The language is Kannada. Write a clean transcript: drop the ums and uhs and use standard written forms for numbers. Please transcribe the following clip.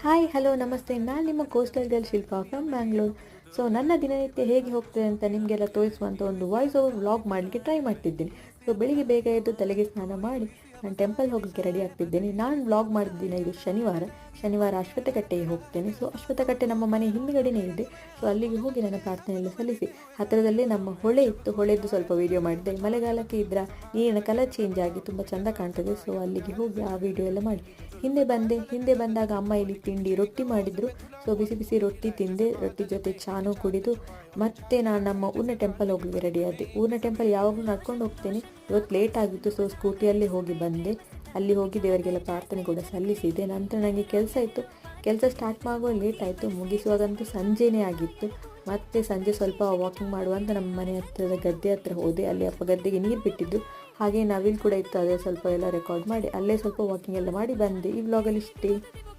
ಹಾಯ್ ಹಲೋ ನಮಸ್ತೆ, ನಾನು ನಿಮ್ಮ coastal girl Shilpa from Bangalore. So ನನ್ನ ದಿನನಿತ್ಯ ಹೇಗೆ ಹೋಗ್ತದೆ ಅಂತ ನಿಮಗೆಲ್ಲ ತೋರಿಸುವಂಥ ಒಂದು ವಾಯ್ಸ್ ಓವರ್ ವ್ಲಾಗ್ ಮಾಡಲಿಕ್ಕೆ ಟ್ರೈ ಮಾಡ್ತಿದ್ದೀನಿ. ಸೊ ಬೆಳಿಗ್ಗೆ ಬೇಗ ಎದ್ದು ತಲೆಗೆ ಸ್ನಾನ ಮಾಡಿ ನಾನು ಟೆಂಪಲ್ ಹೋಗಲಿಕ್ಕೆ ರೆಡಿ ಆಗ್ತಿದ್ದೇನೆ. ನಾನು ವ್ಲಾಗ್ ಮಾಡಿದ ದಿನ ಇದು ಶನಿವಾರ ಅಶ್ವತ್ಥಕಟ್ಟೆಗೆ ಹೋಗ್ತೇನೆ. ಸೊ ಅಶ್ವತ್ಥಕಟ್ಟೆ ನಮ್ಮ ಮನೆ ಹಿಂದುಗಡೆನೇ ಇದೆ. ಸೊ ಅಲ್ಲಿಗೆ ಹೋಗಿ ನನ್ನ ಪ್ರಾರ್ಥನೆಯೆಲ್ಲ ಸಲ್ಲಿಸಿ ಹತ್ತಿರದಲ್ಲೇ ನಮ್ಮ ಹೊಳೆ ಇತ್ತು, ಹೊಳೆದ್ದು ಸ್ವಲ್ಪ ವೀಡಿಯೋ ಮಾಡಿದೆ. ಮಳೆಗಾಲಕ್ಕೆ ಇದ್ರ ನೀರಿನ ಕಲರ್ ಚೇಂಜ್ ಆಗಿ ತುಂಬ ಚೆಂದ ಕಾಣ್ತದೆ. ಸೊ ಅಲ್ಲಿಗೆ ಹೋಗಿ ಆ ವಿಡಿಯೋ ಎಲ್ಲ ಮಾಡಿ ಹಿಂದೆ ಬಂದಾಗ ಅಮ್ಮ ಇಲ್ಲಿ ತಿಂಡಿ ರೊಟ್ಟಿ ಮಾಡಿದ್ರು. ಸೊ ಬಿಸಿ ಬಿಸಿ ರೊಟ್ಟಿ ತಿಂದೆ, ರೊಟ್ಟಿ ಜೊತೆ ಚಾನು ಕುಡಿದು ಮತ್ತೆ ನಾನು ನಮ್ಮ ಊರಿನ ಟೆಂಪಲ್ ಹೋಗ್ಲಿಕ್ಕೆ ರೆಡಿ ಆದೆ. ಊರಿನ ಟೆಂಪಲ್ ಯಾವಾಗಲೂ ನಡ್ಕೊಂಡು ಹೋಗ್ತೇನೆ, ಇವತ್ತು ಲೇಟ್ ಆಗಿತ್ತು. ಸೊ ಸ್ಕೂಟಿಯಲ್ಲಿ ಹೋಗಿ ಬಂದೆ. ಅಲ್ಲಿ ಹೋಗಿ ದೇವರಿಗೆಲ್ಲ ಪ್ರಾರ್ಥನೆ ಕೂಡ ಸಲ್ಲಿಸಿದೆ. ನಂತರ ನನಗೆ ಕೆಲಸ ಇತ್ತು, ಕೆಲಸ ಸ್ಟಾರ್ಟ್ ಮಾಡುವ ಲೇಟ್ ಆಯಿತು, ಮುಗಿಸುವಾಗಂತೂ ಸಂಜೆನೇ ಆಗಿತ್ತು. ಮತ್ತೆ ಸಂಜೆ ಸ್ವಲ್ಪ ವಾಕಿಂಗ್ ಮಾಡುವಂತ ನಮ್ಮ ಮನೆ ಹತ್ತಿರದ ಗದ್ದೆ ಹತ್ರ ಹೋದೆ. ಅಲ್ಲಿ ಅಪ್ಪ ಗದ್ದೆಗೆ ನೀರು ಬಿಟ್ಟಿದ್ದು, ಹಾಗೆ ನವಿಲು ಕೂಡ ಇತ್ತು, ಅದೇ ಸ್ವಲ್ಪ ಎಲ್ಲ ರೆಕಾರ್ಡ್ ಮಾಡಿ ಅಲ್ಲೇ ಸ್ವಲ್ಪ ವಾಕಿಂಗ್ ಎಲ್ಲ ಮಾಡಿ ಬಂದೆ. ಈ ವ್ಲಾಗಲ್ಲಿ ಇಷ್ಟೇ.